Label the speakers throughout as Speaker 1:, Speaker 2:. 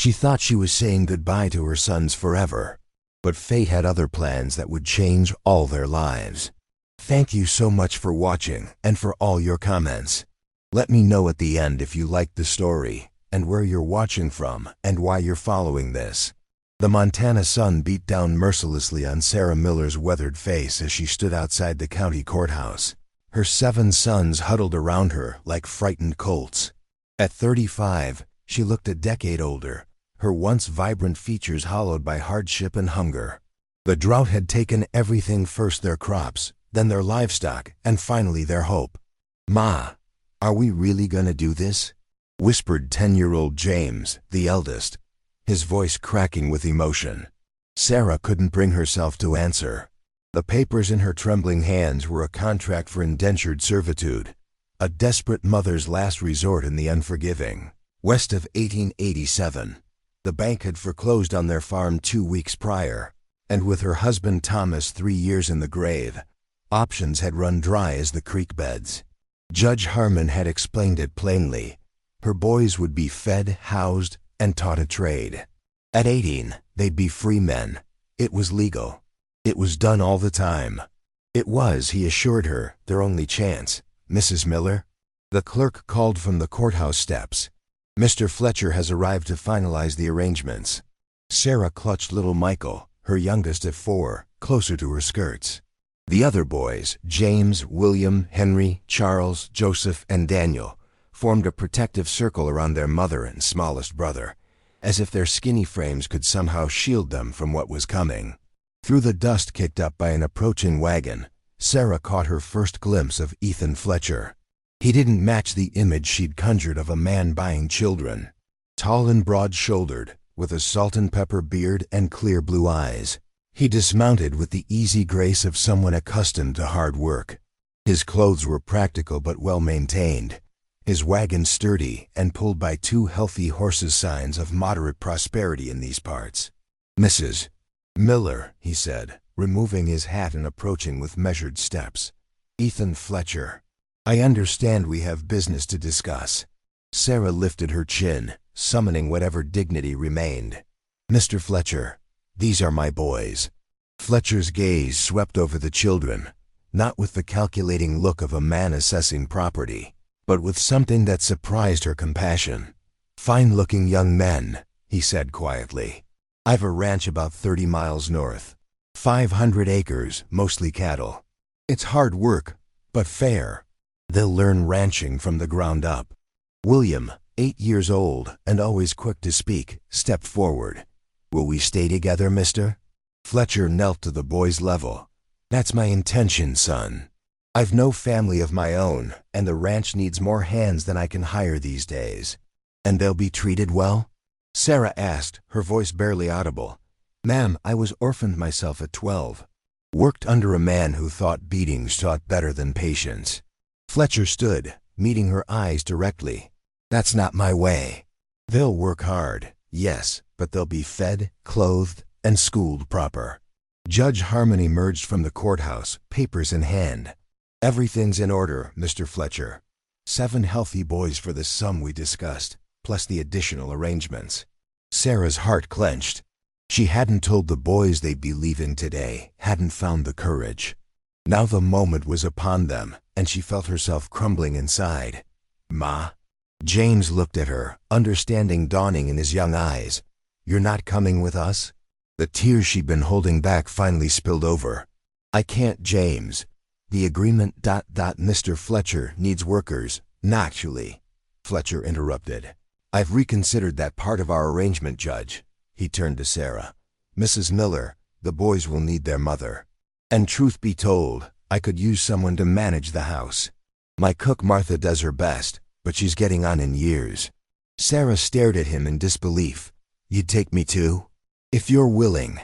Speaker 1: She thought she was saying goodbye to her sons forever, but fate had other plans that would change all their lives. Thank you so much for watching and for all your comments. Let me know at the end if you liked the story and where you're watching from and why you're following this. The Montana sun beat down mercilessly on Sarah Miller's weathered face as she stood outside the county courthouse. Her 7 sons huddled around her like frightened colts. At 35, she looked a decade older, her once vibrant features hollowed by hardship and hunger. The drought had taken everything, first their crops, then their livestock, and finally their hope. "Ma, are we really gonna do this?" whispered 10-year-old James, the eldest, his voice cracking with emotion. Sarah couldn't bring herself to answer. The papers in her trembling hands were a contract for indentured servitude, a desperate mother's last resort in the unforgiving. West of 1887, the bank had foreclosed on their farm 2 weeks prior, and with her husband Thomas 3 years in the grave, options had run dry as the creek beds. Judge Harmon had explained it plainly. Her boys would be fed, housed, and taught a trade. At 18, they'd be free men. It was legal. It was done all the time. It was, he assured her, their only chance. "Mrs. Miller?" The clerk called from the courthouse steps. "Mr. Fletcher has arrived to finalize the arrangements." Sarah clutched little Michael, her youngest of 4, closer to her skirts. The other boys, James, William, Henry, Charles, Joseph, and Daniel, formed a protective circle around their mother and smallest brother, as if their skinny frames could somehow shield them from what was coming. Through the dust kicked up by an approaching wagon, Sarah caught her first glimpse of Ethan Fletcher. He didn't match the image she'd conjured of a man buying children. Tall and broad-shouldered, with a salt and pepper beard and clear blue eyes, he dismounted with the easy grace of someone accustomed to hard work. His clothes were practical but well-maintained, his wagon sturdy and pulled by 2 healthy horses, signs of moderate prosperity in these parts. "Mrs. Miller," he said, removing his hat and approaching with measured steps. "Ethan Fletcher. I understand we have business to discuss." Sarah lifted her chin, summoning whatever dignity remained. "Mr. Fletcher, these are my boys." Fletcher's gaze swept over the children, not with the calculating look of a man assessing property, but with something that surprised her compassion. "Fine-looking young men," he said quietly. "I've a ranch about 30 miles north. 500 acres, mostly cattle. It's hard work, but fair. They'll learn ranching from the ground up." William, 8 years old and always quick to speak, stepped forward. "Will we stay together, mister?" Fletcher knelt to the boy's level. "That's my intention, son. I've no family of my own, and the ranch needs more hands than I can hire these days." "And they'll be treated well?" Sarah asked, her voice barely audible. "Ma'am, I was orphaned myself at 12. Worked under a man who thought beatings taught better than patience." Fletcher stood, meeting her eyes directly. "That's not my way. They'll work hard, yes, but they'll be fed, clothed, and schooled proper." Judge Harmon emerged from the courthouse, papers in hand. "Everything's in order, Mr. Fletcher. 7 healthy boys for the sum we discussed, plus the additional arrangements." Sarah's heart clenched. She hadn't told the boys they'd be leaving today, hadn't found the courage. Now the moment was upon them, and she felt herself crumbling inside. "Ma?" James looked at her, understanding dawning in his young eyes. "You're not coming with us?" The tears she'd been holding back finally spilled over. "I can't, James. The agreement... Mr. Fletcher needs workers." "Naturally," Fletcher interrupted. "I've reconsidered that part of our arrangement, Judge." He turned to Sarah. "Mrs. Miller, the boys will need their mother. And truth be told, I could use someone to manage the house. My cook Martha does her best, but she's getting on in years." Sarah stared at him in disbelief. "You'd take me too?" "If you're willing.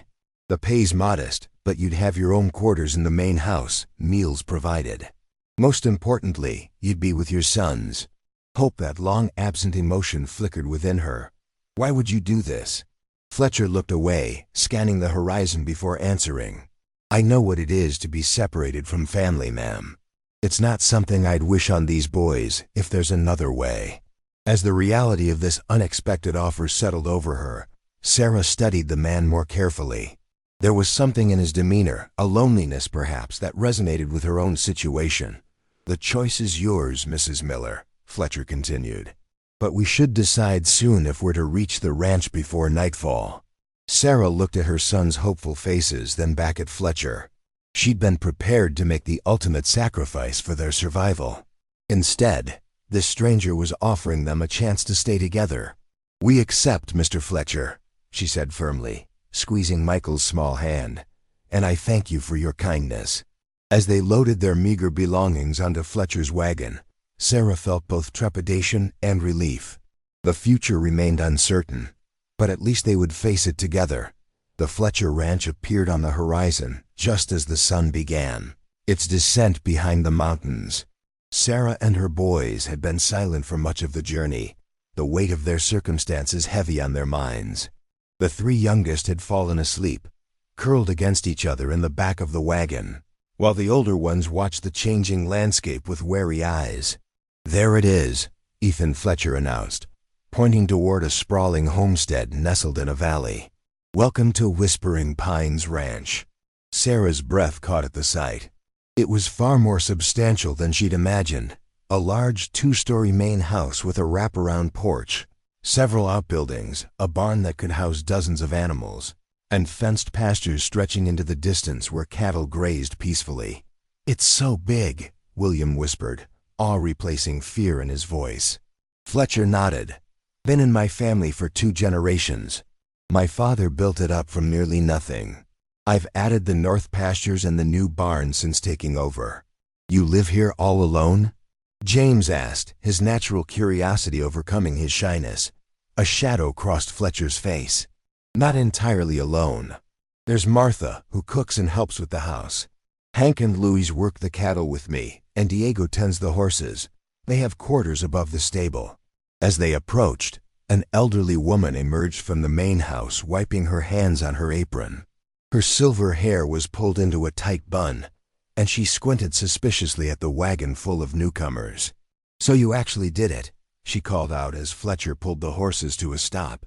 Speaker 1: The pay's modest, but you'd have your own quarters in the main house, meals provided. Most importantly, you'd be with your sons." Hope, that long-absent emotion, flickered within her. "Why would you do this?" Fletcher looked away, scanning the horizon before answering. "I know what it is to be separated from family, ma'am. It's not something I'd wish on these boys if there's another way." As the reality of this unexpected offer settled over her, Sarah studied the man more carefully. There was something in his demeanor, a loneliness perhaps, that resonated with her own situation. "The choice is yours, Mrs. Miller," Fletcher continued. "But we should decide soon if we're to reach the ranch before nightfall." Sarah looked at her son's hopeful faces, then back at Fletcher. She'd been prepared to make the ultimate sacrifice for their survival. Instead, this stranger was offering them a chance to stay together. "We accept, Mr. Fletcher," she said firmly, squeezing Michael's small hand, "and I thank you for your kindness." As they loaded their meager belongings onto Fletcher's wagon, Sarah felt both trepidation and relief. The future remained uncertain, but at least they would face it together. The Fletcher ranch appeared on the horizon just as the sun began, its descent behind the mountains. Sarah and her boys had been silent for much of the journey, the weight of their circumstances heavy on their minds. The three youngest had fallen asleep, curled against each other in the back of the wagon, while the older ones watched the changing landscape with wary eyes. "There it is," Ethan Fletcher announced, pointing toward a sprawling homestead nestled in a valley. "Welcome to Whispering Pines Ranch." Sarah's breath caught at the sight. It was far more substantial than she'd imagined. A large two-story main house with a wraparound porch, several outbuildings, a barn that could house dozens of animals, and fenced pastures stretching into the distance where cattle grazed peacefully. "It's so big," William whispered, awe replacing fear in his voice. Fletcher nodded. "Been in my family for 2 generations. My father built it up from nearly nothing. I've added the north pastures and the new barn since taking over." "You live here all alone?" James asked, his natural curiosity overcoming his shyness. A shadow crossed Fletcher's face. "Not entirely alone. There's Martha, who cooks and helps with the house. Hank and Louise work the cattle with me, and Diego tends the horses. They have quarters above the stable." As they approached, an elderly woman emerged from the main house, wiping her hands on her apron. Her silver hair was pulled into a tight bun, and she squinted suspiciously at the wagon full of newcomers. "So you actually did it," she called out as Fletcher pulled the horses to a stop.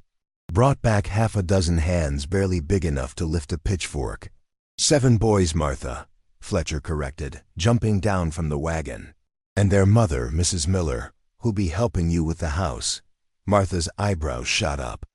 Speaker 1: Brought back half a dozen hands barely big enough to lift a pitchfork. "7 boys, Martha," Fletcher corrected, jumping down from the wagon. "And their mother, Mrs. Miller, who'll be helping you with the house." Martha's eyebrows shot up.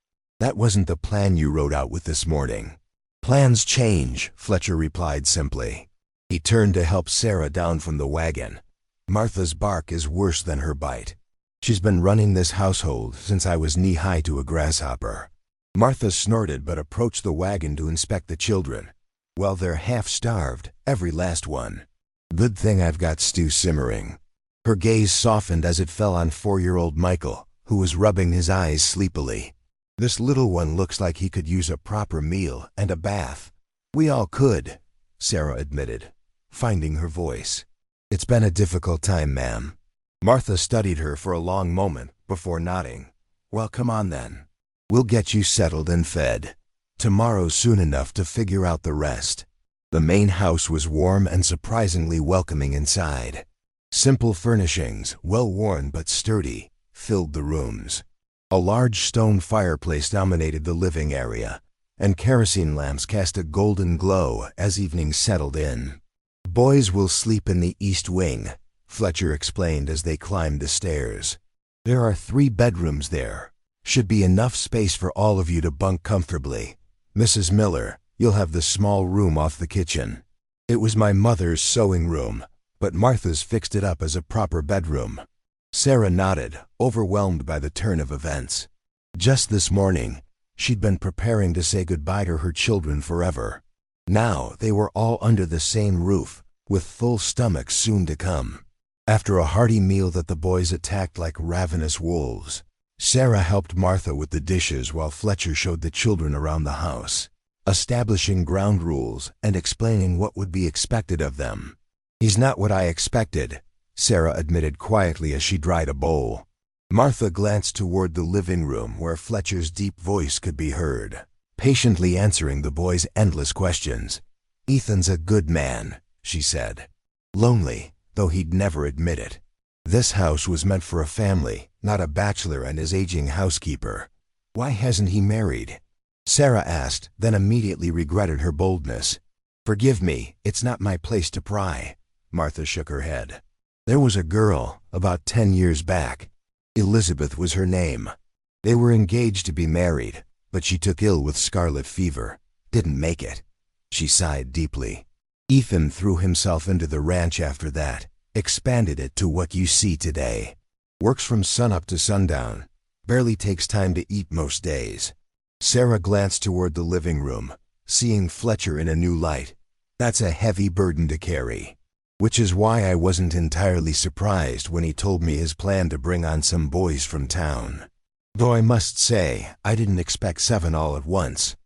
Speaker 1: "That wasn't the plan you rode out with this morning." "Plans change," Fletcher replied simply. He turned to help Sarah down from the wagon. "Martha's bark is worse than her bite. She's been running this household since I was knee-high to a grasshopper." Martha snorted but approached the wagon to inspect the children. "Well, they're half-starved, every last one. Good thing I've got stew simmering." Her gaze softened as it fell on 4-year-old Michael, who was rubbing his eyes sleepily. "This little one looks like he could use a proper meal and a bath." "We all could," Sarah admitted, finding her voice. "It's been a difficult time, ma'am." Martha studied her for a long moment before nodding. "Well, come on then. We'll get you settled and fed. Tomorrow's soon enough to figure out the rest." The main house was warm and surprisingly welcoming inside. Simple furnishings, well-worn but sturdy, filled the rooms. A large stone fireplace dominated the living area, and kerosene lamps cast a golden glow as evening settled in. "Boys will sleep in the east wing," Fletcher explained as they climbed the stairs. "There are 3 bedrooms there. Should be enough space for all of you to bunk comfortably. Mrs. Miller, you'll have the small room off the kitchen. It was my mother's sewing room, but Martha's fixed it up as a proper bedroom." Sarah nodded, overwhelmed by the turn of events. Just this morning, she'd been preparing to say goodbye to her children forever. Now they were all under the same roof, with full stomachs soon to come. After a hearty meal that the boys attacked like ravenous wolves, Sarah helped Martha with the dishes while Fletcher showed the children around the house, establishing ground rules and explaining what would be expected of them. "He's not what I expected," Sarah admitted quietly as she dried a bowl. Martha glanced toward the living room where Fletcher's deep voice could be heard, patiently answering the boys' endless questions. "Ethan's a good man," she said. "Lonely, though he'd never admit it. This house was meant for a family, not a bachelor and his aging housekeeper. Why hasn't he married? Sarah asked, then immediately regretted her boldness. Forgive me, it's not my place to pry. Martha shook her head. There was a girl, about 10 years back. Elizabeth was her name. They were engaged to be married, but she took ill with scarlet fever. Didn't make it. She sighed deeply. Ethan threw himself into the ranch after that, expanded it to what you see today. Works from sunup to sundown. Barely takes time to eat most days. Sarah glanced toward the living room, seeing Fletcher in a new light. That's a heavy burden to carry. Which is why I wasn't entirely surprised when he told me his plan to bring on some boys from town. Though I must say, I didn't expect 7 all at once.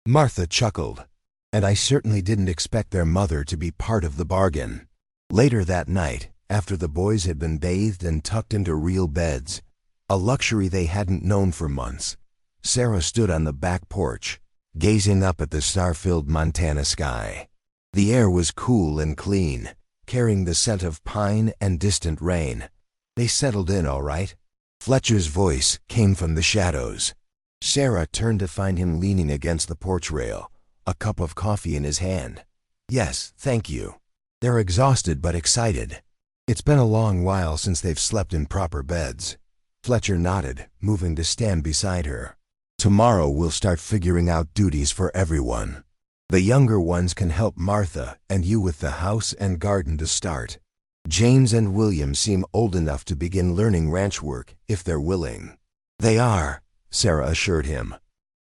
Speaker 1: Martha chuckled. And I certainly didn't expect their mother to be part of the bargain. Later that night, after the boys had been bathed and tucked into real beds, a luxury they hadn't known for months, Sarah stood on the back porch, gazing up at the star-filled Montana sky. The air was cool and clean, carrying the scent of pine and distant rain. They settled in all right. Fletcher's voice came from the shadows. Sarah turned to find him leaning against the porch rail, a cup of coffee in his hand. Yes, thank you. They're exhausted but excited. It's been a long while since they've slept in proper beds. Fletcher nodded, moving to stand beside her. Tomorrow we'll start figuring out duties for everyone. The younger ones can help Martha and you with the house and garden to start. James and William seem old enough to begin learning ranch work if they're willing. They are, Sarah assured him.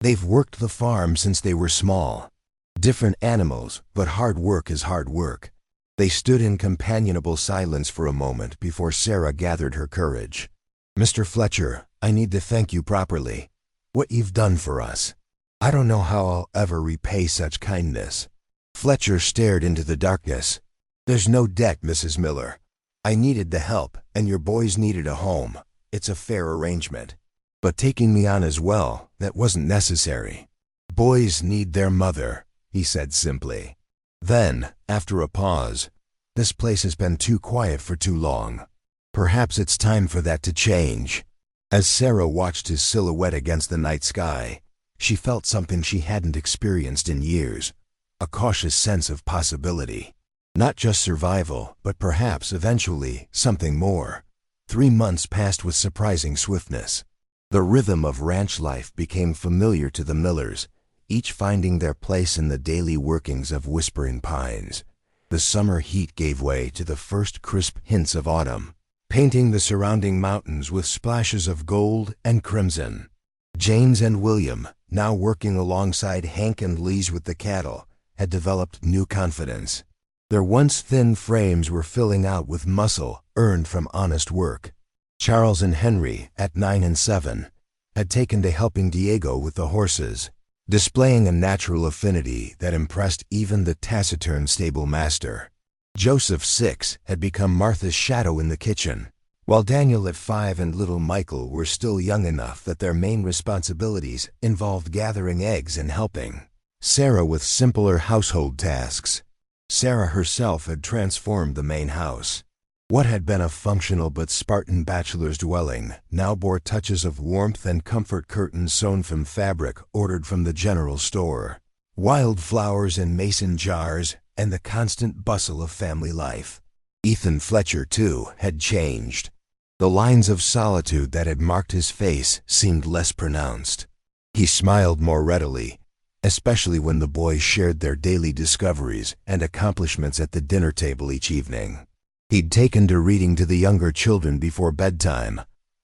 Speaker 1: They've worked the farm since they were small. Different animals, but hard work is hard work. They stood in companionable silence for a moment before Sarah gathered her courage. Mr. Fletcher, I need to thank you properly. What you've done for us. I don't know how I'll ever repay such kindness. Fletcher stared into the darkness. There's no debt, Mrs. Miller. I needed the help, and your boys needed a home. It's a fair arrangement. But taking me on as well, that wasn't necessary. Boys need their mother, he said simply. Then, after a pause, this place has been too quiet for too long. Perhaps it's time for that to change. As Sarah watched his silhouette against the night sky, she felt something she hadn't experienced in years, a cautious sense of possibility. Not just survival, but perhaps eventually something more. 3 months passed with surprising swiftness. The rhythm of ranch life became familiar to the Millers, each finding their place in the daily workings of Whispering Pines. The summer heat gave way to the first crisp hints of autumn, painting the surrounding mountains with splashes of gold and crimson. James and William, now working alongside Hank and Lise with the cattle, had developed new confidence. Their once thin frames were filling out with muscle earned from honest work. Charles and Henry, at 9 and 7, had taken to helping Diego with the horses, displaying a natural affinity that impressed even the taciturn stable master. Joseph, 6, had become Martha's shadow in the kitchen, while Daniel at 5 and little Michael were still young enough that their main responsibilities involved gathering eggs and helping Sarah with simpler household tasks. Sarah herself had transformed the main house. What had been a functional but Spartan bachelor's dwelling now bore touches of warmth and comfort, curtains sewn from fabric ordered from the general store, wild flowers in mason jars, and the constant bustle of family life. Ethan Fletcher, too, had changed. The lines of solitude that had marked his face seemed less pronounced. He smiled more readily, especially when the boys shared their daily discoveries and accomplishments at the dinner table each evening. He'd taken to reading to the younger children before bedtime,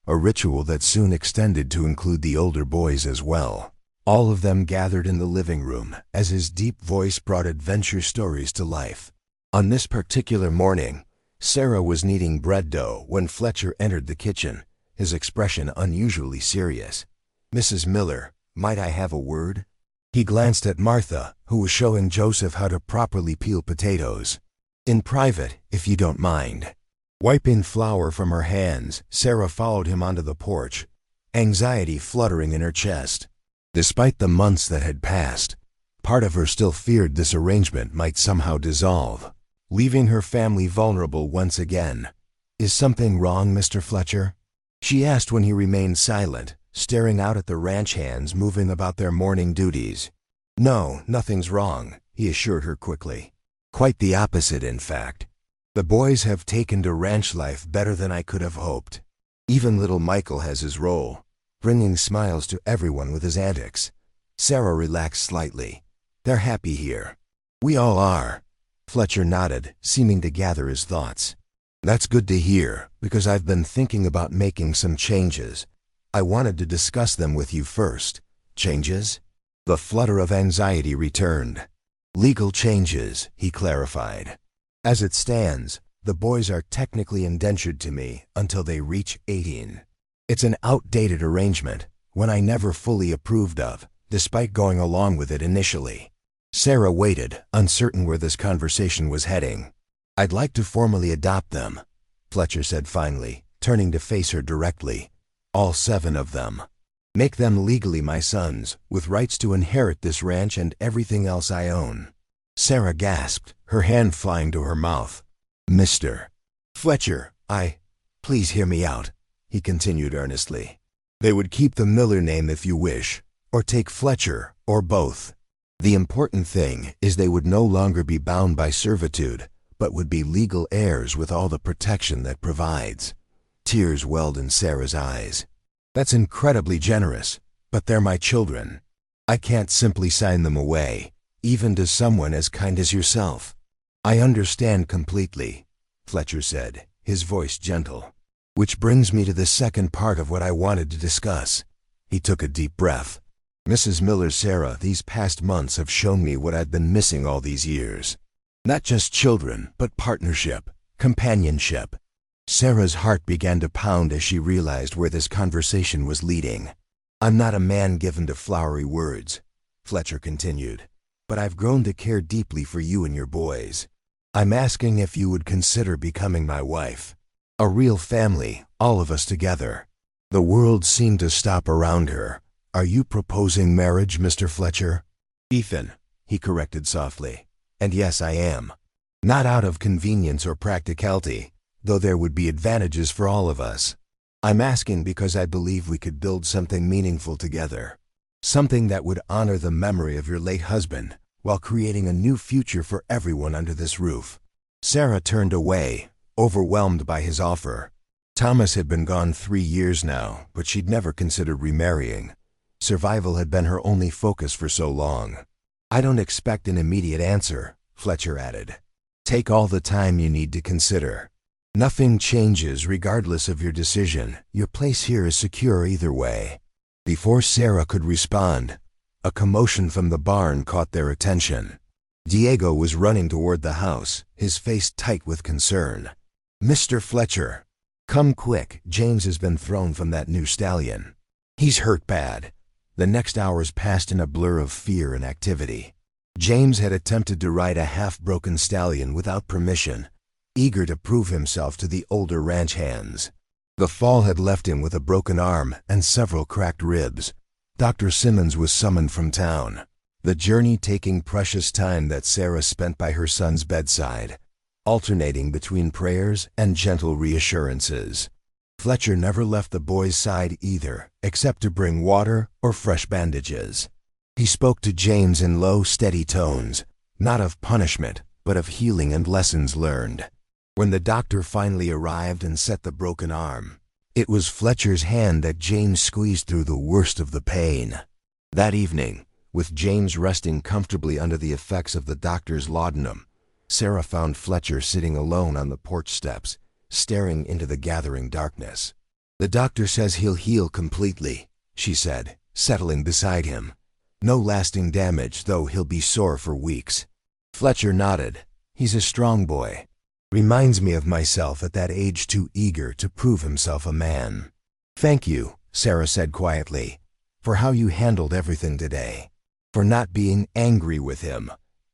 Speaker 1: a ritual that soon extended to include the older boys as well. All of them gathered in the living room as his deep voice brought adventure stories to life. On this particular morning, Sarah was kneading bread dough when Fletcher entered the kitchen, his expression unusually serious. "Mrs. Miller, might I have a word?" He glanced at Martha, who was showing Joseph how to properly peel potatoes. "In private, if you don't mind." Wiping flour from her hands, Sarah followed him onto the porch, anxiety fluttering in her chest. Despite the months that had passed, part of her still feared this arrangement might somehow dissolve, leaving her family vulnerable once again. "Is something wrong, Mr. Fletcher?" she asked when he remained silent, staring out at the ranch hands moving about their morning duties. "No, nothing's wrong," he assured her quickly. "Quite the opposite, in fact. The boys have taken to ranch life better than I could have hoped. Even little Michael has his role, bringing smiles to everyone with his antics." Sarah relaxed slightly. "They're happy here." "We all are." Fletcher nodded, seeming to gather his thoughts. "That's good to hear, because I've been thinking about making some changes. I wanted to discuss them with you first." "Changes?" The flutter of anxiety returned. "Legal changes," he clarified. "As it stands, the boys are technically indentured to me until they reach 18. It's an outdated arrangement, one I never fully approved of, despite going along with it initially." Sarah waited, uncertain where this conversation was heading. "I'd like to formally adopt them," Fletcher said finally, turning to face her directly. "All 7 of them. Make them legally my sons, with rights to inherit this ranch and everything else I own." Sarah gasped, her hand flying to her mouth. "Mr. Fletcher, please hear me out," he continued earnestly. "They would keep the Miller name if you wish, or take Fletcher, or both. The important thing is they would no longer be bound by servitude, but would be legal heirs with all the protection that provides." Tears welled in Sarah's eyes. "That's incredibly generous, but they're my children. I can't simply sign them away, even to someone as kind as yourself." "I understand completely," Fletcher said, his voice gentle. "Which brings me to the second part of what I wanted to discuss." He took a deep breath. "Mrs. Miller, Sarah, these past months have shown me what I've been missing all these years. Not just children, but partnership, companionship." Sarah's heart began to pound as she realized where this conversation was leading. "I'm not a man given to flowery words," Fletcher continued, "but I've grown to care deeply for you and your boys. I'm asking if you would consider becoming my wife. A real family, all of us together." The world seemed to stop around her. "Are you proposing marriage, Mr. Fletcher?" "Ethan," he corrected softly. "And yes, I am. Not out of convenience or practicality, though there would be advantages for all of us. I'm asking because I believe we could build something meaningful together. Something that would honor the memory of your late husband, while creating a new future for everyone under this roof." Sarah turned away, overwhelmed by his offer. Thomas had been gone 3 years now, but she'd never considered remarrying. Survival had been her only focus for so long. "I don't expect an immediate answer," Fletcher added. "Take all the time you need to consider. Nothing changes regardless of your decision. Your place here is secure either way." Before Sarah could respond, a commotion from the barn caught their attention. Diego was running toward the house, his face tight with concern. "Mr. Fletcher, come quick. James has been thrown from that new stallion. He's hurt bad." The next hours passed in a blur of fear and activity. James had attempted to ride a half-broken stallion without permission, eager to prove himself to the older ranch hands. The fall had left him with a broken arm and several cracked ribs. Dr. Simmons was summoned from town, the journey taking precious time that Sarah spent by her son's bedside, alternating between prayers and gentle reassurances. Fletcher never left the boy's side either, except to bring water or fresh bandages. He spoke to James in low, steady tones, not of punishment, but of healing and lessons learned. When the doctor finally arrived and set the broken arm, it was Fletcher's hand that James squeezed through the worst of the pain. That evening, with James resting comfortably under the effects of the doctor's laudanum, Sarah found Fletcher sitting alone on the porch steps, staring into the gathering darkness. "The doctor says he'll heal completely," she said, settling beside him. "No lasting damage, though he'll be sore for weeks." Fletcher nodded. "He's a strong boy. Reminds me of myself at that age, too eager to prove himself a man." "Thank you," Sarah said quietly, "for how you handled everything today. For not being angry with him.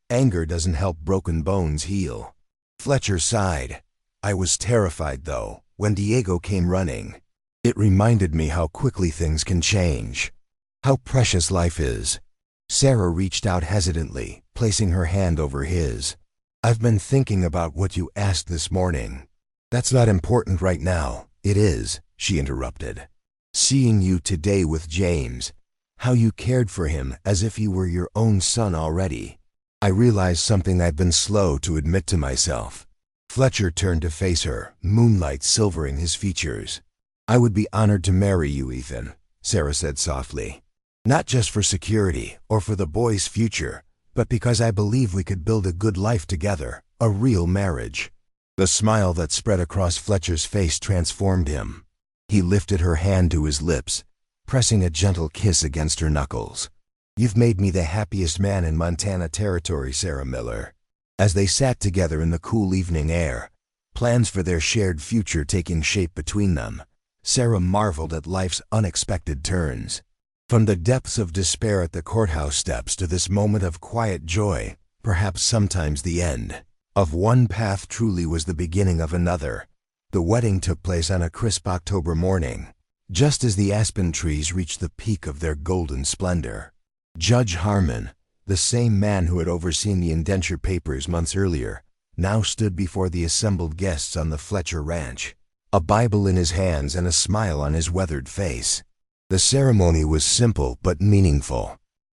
Speaker 1: Anger doesn't help broken bones heal." Fletcher sighed. "I was terrified, though, when Diego came running. It reminded me how quickly things can change. How precious life is." Sarah reached out hesitantly, placing her hand over his. "I've been thinking about what you asked this morning. That's not important right now. It is, she interrupted. Seeing you today with James, how you cared for him as if he were your own son already. I realized something I've been slow to admit to myself. Fletcher turned to face her, moonlight silvering his features. I would be honored to marry you, Ethan, Sarah said softly. Not just for security or for the boy's future, but because I believe we could build a good life together, a real marriage. The smile that spread across Fletcher's face transformed him. He lifted her hand to his lips, pressing a gentle kiss against her knuckles. You've made me the happiest man in Montana Territory, Sarah Miller. As they sat together in the cool evening air, plans for their shared future taking shape between them, Sarah marveled at life's unexpected turns. From the depths of despair at the courthouse steps to this moment of quiet joy, perhaps sometimes the end of one path truly was the beginning of another. The wedding took place on a crisp October morning, just as the aspen trees reached the peak of their golden splendor. Judge Harmon, the same man who had overseen the indenture papers months earlier, now stood before the assembled guests on the Fletcher ranch, a Bible in his hands and a smile on his weathered face. The ceremony was simple but meaningful.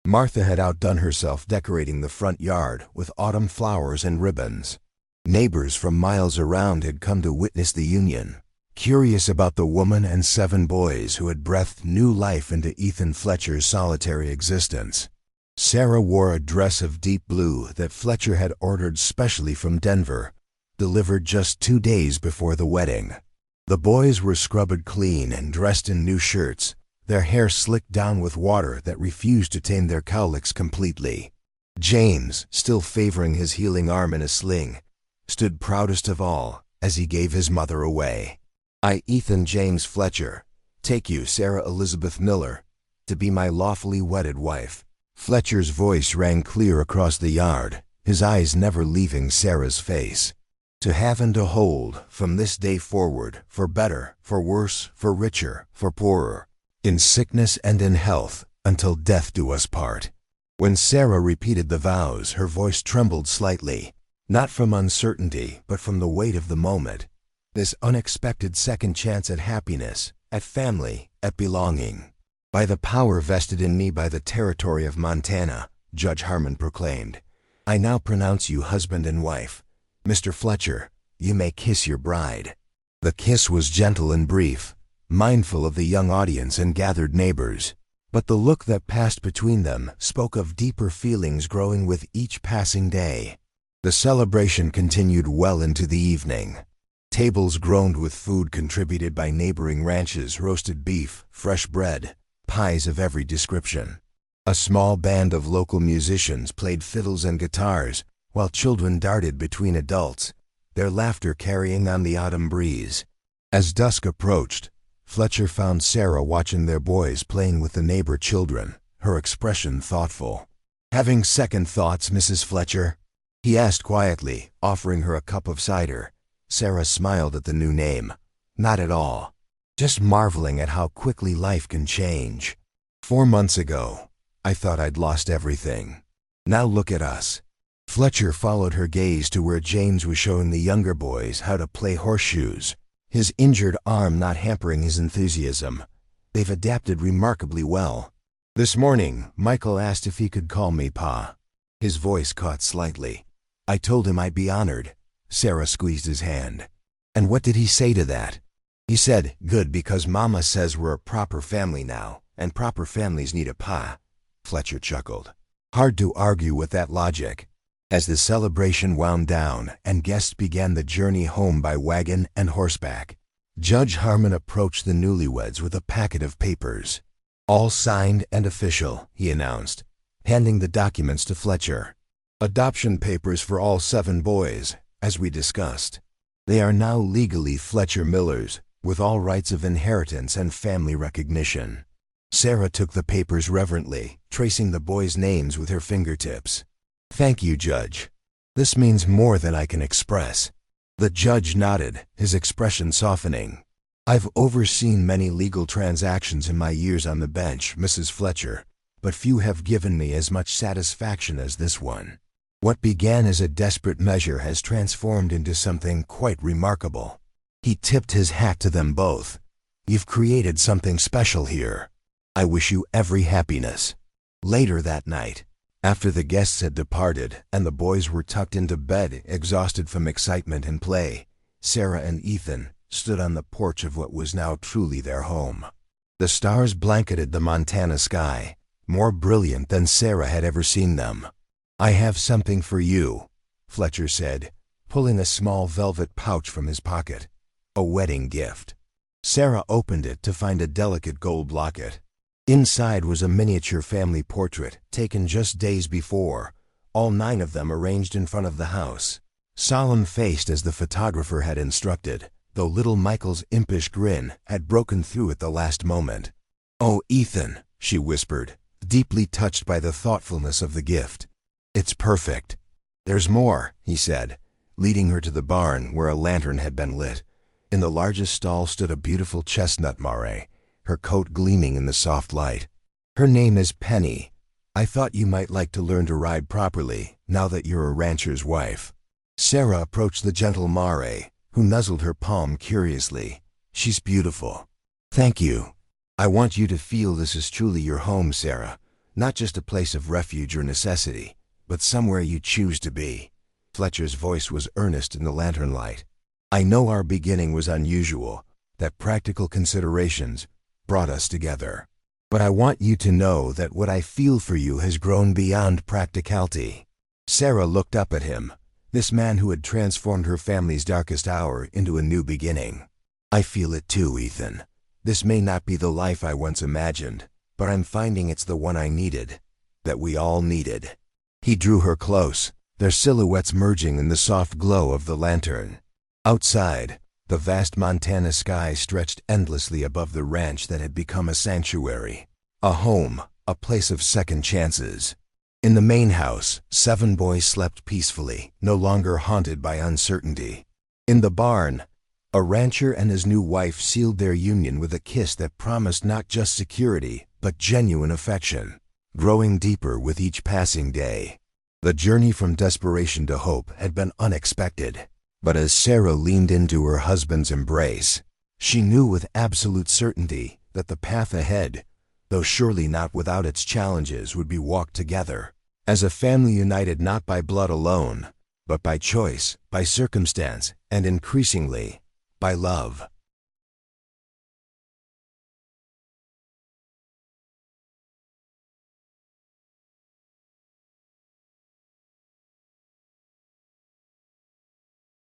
Speaker 1: Martha had outdone herself decorating the front yard with autumn flowers and ribbons. Neighbors from miles around had come to witness the union, curious about the woman and 7 boys who had breathed new life into Ethan Fletcher's solitary existence. Sarah wore a dress of deep blue that Fletcher had ordered specially from Denver, delivered just 2 days before the wedding. The boys were scrubbed clean and dressed in new shirts, their hair slicked down with water that refused to tame their cowlicks completely. James, still favoring his healing arm in a sling, stood proudest of all as he gave his mother away. I, Ethan James Fletcher, take you, Sarah Elizabeth Miller, to be my lawfully wedded wife. Fletcher's voice rang clear across the yard, his eyes never leaving Sarah's face. To have and to hold, from this day forward, for better, for worse, for richer, for poorer, in sickness and in health, until death do us part. When Sarah repeated the vows, her voice trembled slightly, not from uncertainty, but from the weight of the moment. This unexpected second chance at happiness, at family, at belonging. By the power vested in me by the territory of Montana, Judge Harmon proclaimed, I now pronounce you husband and wife. Mr. Fletcher, you may kiss your bride. The kiss was gentle and brief, mindful of the young audience and gathered neighbors, but the look that passed between them spoke of deeper feelings growing with each passing day. The celebration continued well into the evening. Tables groaned with food contributed by neighboring ranches, roasted beef, fresh bread, pies of every description. A small band of local musicians played fiddles and guitars, while children darted between adults, their laughter carrying on the autumn breeze. As dusk approached, Fletcher found Sarah watching their boys playing with the neighbor children, her expression thoughtful. Having second thoughts, Mrs. Fletcher? He asked quietly, offering her a cup of cider. Sarah smiled at the new name. Not at all. Just marveling at how quickly life can change. 4 months ago, I thought I'd lost everything. Now look at us. Fletcher followed her gaze to where James was showing the younger boys how to play horseshoes, his injured arm not hampering his enthusiasm. They've adapted remarkably well. This morning, Michael asked if he could call me Pa. His voice caught slightly. I told him I'd be honored. Sarah squeezed his hand. And what did he say to that? He said, good, because Mama says we're a proper family now, and proper families need a Pa. Fletcher chuckled. Hard to argue with that logic. As the celebration wound down and guests began the journey home by wagon and horseback, Judge Harmon approached the newlyweds with a packet of papers. All signed and official, he announced, handing the documents to Fletcher. Adoption papers for all 7 boys, as we discussed. They are now legally Fletcher Millers, with all rights of inheritance and family recognition. Sarah took the papers reverently, tracing the boys' names with her fingertips. Thank you, Judge. This means more than I can express. The judge nodded, his expression softening. I've overseen many legal transactions in my years on the bench, Mrs. Fletcher, but few have given me as much satisfaction as this one. What began as a desperate measure has transformed into something quite remarkable. He tipped his hat to them both. "You've created something special here. I wish you every happiness." Later that night, after the guests had departed and the boys were tucked into bed, exhausted from excitement and play, Sarah and Ethan stood on the porch of what was now truly their home. The stars blanketed the Montana sky, more brilliant than Sarah had ever seen them. "I have something for you," Fletcher said, pulling a small velvet pouch from his pocket. A wedding gift. Sarah opened it to find a delicate gold locket. Inside was a miniature family portrait taken just days before, all 9 of them arranged in front of the house, solemn-faced as the photographer had instructed, though little Michael's impish grin had broken through at the last moment. "Oh, Ethan," she whispered, deeply touched by the thoughtfulness of the gift. "It's perfect." "There's more," he said, leading her to the barn where a lantern had been lit. In the largest stall stood a beautiful chestnut mare, her coat gleaming in the soft light. "Her name is Penny. I thought you might like to learn to ride properly, now that you're a rancher's wife." Sarah approached the gentle mare, who nuzzled her palm curiously. "She's beautiful." "Thank you. I want you to feel this is truly your home, Sarah, not just a place of refuge or necessity, but somewhere you choose to be." Fletcher's voice was earnest in the lantern light. "I know our beginning was unusual, that practical considerations brought us together. But I want you to know that what I feel for you has grown beyond practicality." Sarah looked up at him, this man who had transformed her family's darkest hour into a new beginning. "I feel it too, Ethan. This may not be the life I once imagined, but I'm finding it's the one I needed, that we all needed." He drew her close, their silhouettes merging in the soft glow of the lantern. Outside, the vast Montana sky stretched endlessly above the ranch that had become a sanctuary, a home, a place of second chances. In the main house, 7 boys slept peacefully, no longer haunted by uncertainty. In the barn, a rancher and his new wife sealed their union with a kiss that promised not just security, but genuine affection, growing deeper with each passing day. The journey from desperation to hope had been unexpected. But as Sarah leaned into her husband's embrace, she knew with absolute certainty that the path ahead, though surely not without its challenges, would be walked together, as a family united not by blood alone, but by choice, by circumstance, and increasingly, by love.